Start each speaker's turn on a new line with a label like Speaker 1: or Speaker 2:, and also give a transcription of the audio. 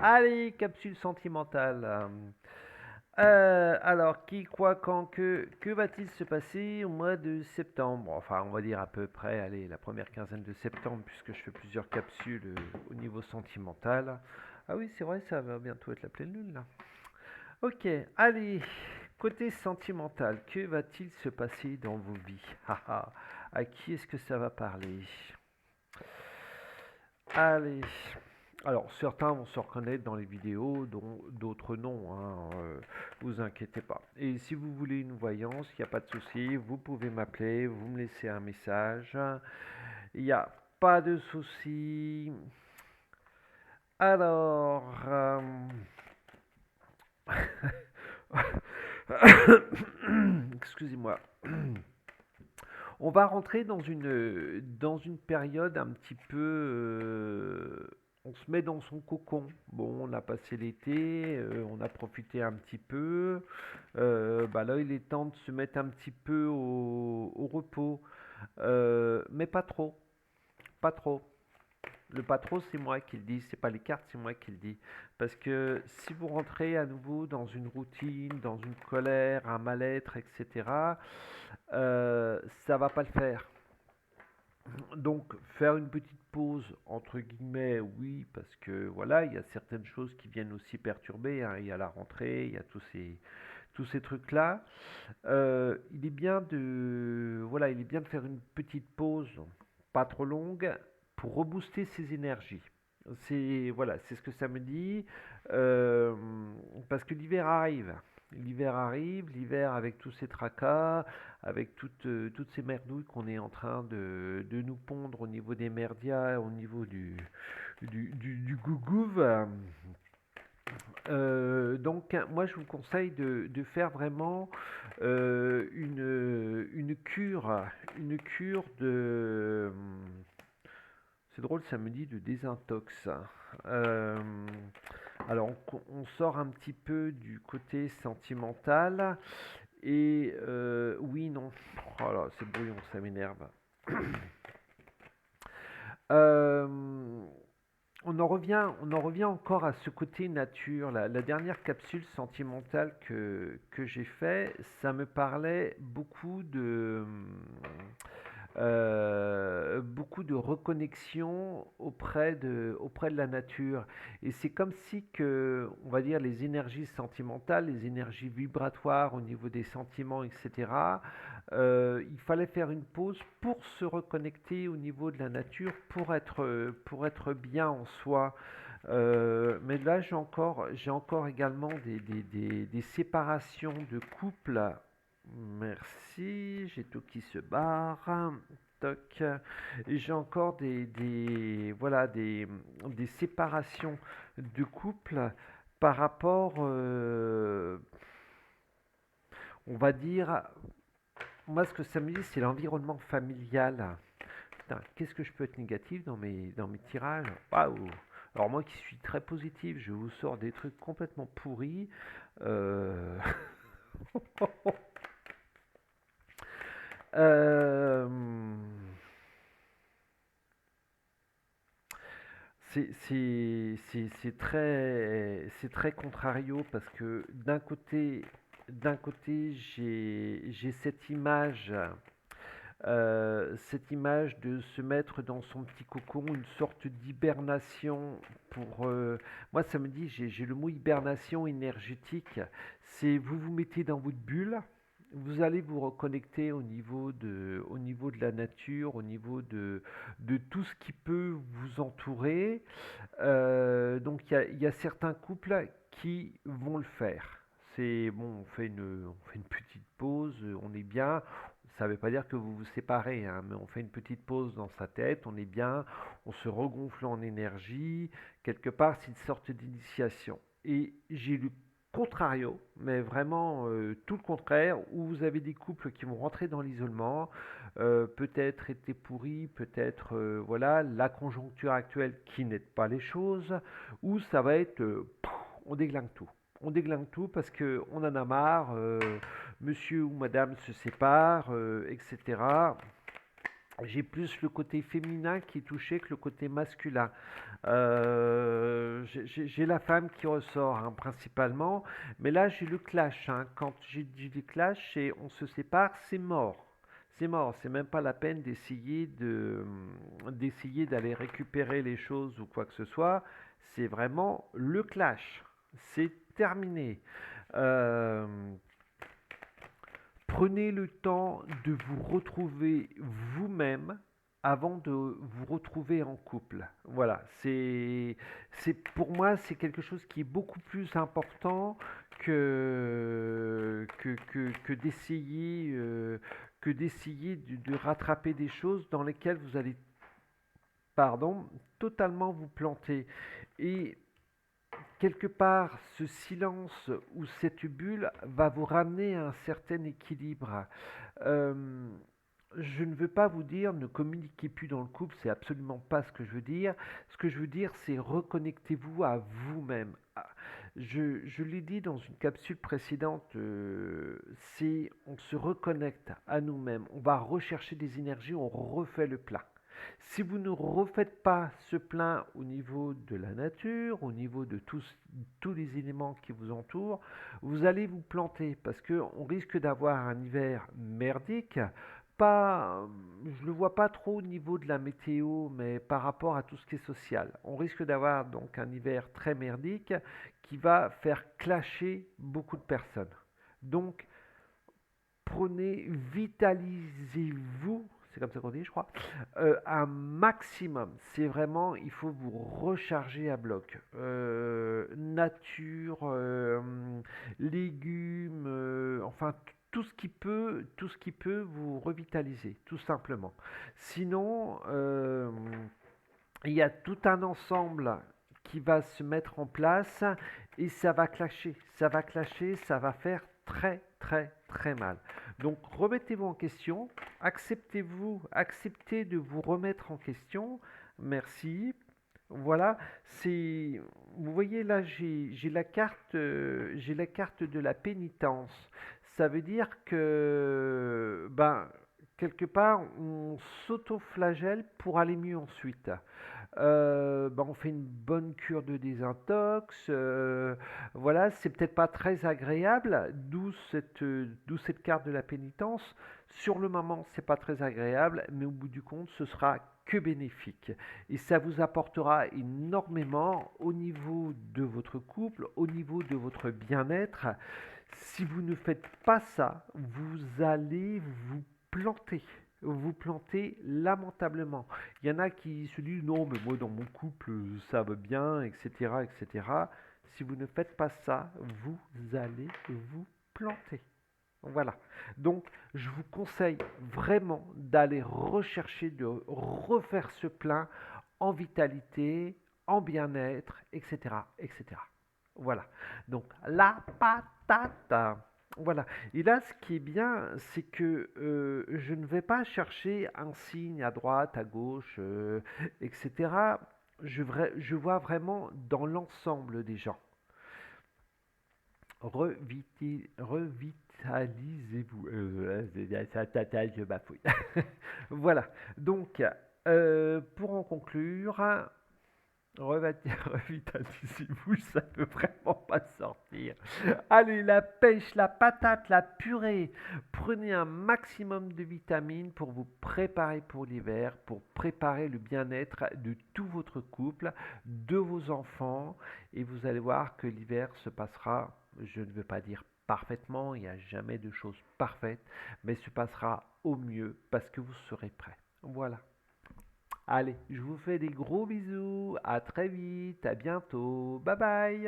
Speaker 1: Allez, capsule sentimentale. Alors, qui, quoi, quand, que va-t-il se passer au mois de septembre? Enfin, on va dire à peu près, allez, la première quinzaine de septembre, puisque je fais plusieurs capsules au niveau sentimental. Ah oui, c'est vrai, ça va bientôt être la pleine lune, là. Ok, allez, côté sentimental, que va-t-il se passer dans vos vies? Haha, à qui est-ce que ça va parler? Allez. Alors, certains vont se reconnaître dans les vidéos, dont d'autres non, hein, vous inquiétez pas. Et si vous voulez une voyance, il n'y a pas de souci, vous pouvez m'appeler, vous me laissez un message, il n'y a pas de souci. Alors, excusez-moi. On va rentrer dans une période un petit peu... on se met dans son cocon. Bon, on a passé l'été, on a profité un petit peu. Bah là, il est temps de se mettre un petit peu au repos. Mais pas trop, pas trop. Le pas trop, c'est moi qui le dis, c'est pas les cartes, c'est moi qui le dis. Parce que si vous rentrez à nouveau dans une routine, dans une colère, un mal-être, etc., ça va pas le faire. Donc faire une petite pause entre guillemets, oui, parce que voilà, il y a certaines choses qui viennent aussi perturber, hein. Il y a la rentrée, il y a tous ces trucs-là. Il est bien de voilà, il est bien de faire une petite pause, pas trop longue, pour rebooster ses énergies. C'est voilà, c'est ce que ça me dit, euh, parce que l'hiver arrive. L'hiver arrive, l'hiver avec tous ces tracas, avec toutes ces merdouilles qu'on est en train de nous pondre au niveau des merdias, au niveau du gougouve. Donc, moi, je vous conseille de faire vraiment une cure de. C'est drôle, ça me dit de désintox. Euh, alors, on sort un petit peu du côté sentimental et oui, non. Oh là, c'est brouillon, ça m'énerve. Euh, on en revient encore à ce côté nature. La dernière capsule sentimentale que j'ai fait, ça me parlait beaucoup de reconnexion auprès de la nature. Et c'est comme si que, on va dire, les énergies sentimentales, les énergies vibratoires au niveau des sentiments, etc., il fallait faire une pause pour se reconnecter au niveau de la nature, pour être bien en soi. Mais là, j'ai encore également des séparations de couples. Merci, j'ai tout qui se barre. Toc. Et j'ai encore voilà, des séparations de couples par rapport, on va dire, moi ce que ça me dit, c'est l'environnement familial. Putain, qu'est-ce que je peux être négatif dans mes tirages? Waouh! Alors moi qui suis très positif, je vous sors des trucs complètement pourris. Euh, euh, c'est très contrario parce que d'un côté j'ai cette image de se mettre dans son petit cocon, une sorte d'hibernation pour... moi, ça me dit, j'ai le mot hibernation énergétique. C'est vous vous mettez dans votre bulle, vous allez vous reconnecter au niveau de la nature, au niveau de tout ce qui peut vous entourer. Donc il y a certains couples qui vont le faire. C'est bon, on fait une petite pause, on est bien. Ça ne veut pas dire que vous vous séparez, hein, mais on fait une petite pause dans sa tête, on est bien, on se regonfle en énergie. Quelque part, c'est une sorte d'initiation. Et j'ai le contrario, mais vraiment tout le contraire, où vous avez des couples qui vont rentrer dans l'isolement, peut-être été pourris, peut-être voilà la conjoncture actuelle qui n'aide pas les choses, où ça va être on déglingue tout. On déglingue tout parce que on en a marre, monsieur ou madame se sépare, etc. J'ai plus le côté féminin qui est touché que le côté masculin. J'ai la femme qui ressort hein, principalement, mais là j'ai le clash, hein. Quand j'ai dit le clash et on se sépare, c'est mort. C'est mort, c'est même pas la peine d'essayer d'aller récupérer les choses ou quoi que ce soit. C'est vraiment le clash. C'est terminé. Euh, Prenez le temps de vous retrouver vous-même avant de vous retrouver en couple. Voilà, c'est pour moi c'est quelque chose qui est beaucoup plus important que d'essayer de rattraper des choses dans lesquelles vous allez pardon totalement vous planter. Et quelque part, ce silence ou cette bulle va vous ramener à un certain équilibre. Euh, je ne veux pas vous dire ne communiquez plus dans le couple, c'est absolument pas ce que je veux dire. Ce que je veux dire, c'est reconnectez-vous à vous-même. Ah, je l'ai dit dans une capsule précédente, c'est on se reconnecte à nous-mêmes, on va rechercher des énergies, on refait le plein. Si vous ne refaites pas ce plein au niveau de la nature, au niveau de tous les éléments qui vous entourent, vous allez vous planter parce qu'on risque d'avoir un hiver merdique. Pas, je ne le vois pas trop au niveau de la météo, mais par rapport à tout ce qui est social. On risque d'avoir donc un hiver très merdique qui va faire clasher beaucoup de personnes. Donc, prenez, vitalisez-vous, c'est comme ça qu'on dit, je crois, un maximum. C'est vraiment, il faut vous recharger à bloc. Nature, légumes, enfin tout ce qui peut vous revitaliser, tout simplement. Sinon, il y a tout un ensemble qui va se mettre en place et ça va faire très très très mal. Donc remettez-vous en question, acceptez de vous remettre en question. Merci. Voilà, c'est vous voyez là j'ai la carte de la pénitence. Ça veut dire que ben quelque part on s'auto-flagelle pour aller mieux ensuite. Ben, on fait une bonne cure de désintox. Voilà, c'est peut-être pas très agréable, d'où cette carte de la pénitence. Sur le moment, c'est pas très agréable, mais au bout du compte, ce sera que bénéfique. Et ça vous apportera énormément au niveau de votre couple, au niveau de votre bien-être. Si vous ne faites pas ça, vous allez vous plantez lamentablement. Il y en a qui se disent non, mais moi dans mon couple ça va bien, etc., etc. Si vous ne faites pas ça, vous allez vous planter. Voilà. Donc, je vous conseille vraiment d'aller rechercher, de refaire ce plein en vitalité, en bien-être, etc., etc. Voilà. Donc, la patate. Voilà. Et là, ce qui est bien, c'est que je ne vais pas chercher un signe à droite, à gauche, etc. Je vois vraiment dans l'ensemble des gens. Revitalisez-vous. Je bafouille. Voilà. Donc, pour en conclure, revitalisez-vous, ça peut vraiment pas sortir. Allez, la pêche, la patate, la purée. Prenez un maximum de vitamines pour vous préparer pour l'hiver, pour préparer le bien-être de tout votre couple, de vos enfants. Et vous allez voir que l'hiver se passera, je ne veux pas dire parfaitement, il n'y a jamais de choses parfaites, mais se passera au mieux parce que vous serez prêts. Voilà. Allez, je vous fais des gros bisous. À très vite. À bientôt. Bye bye.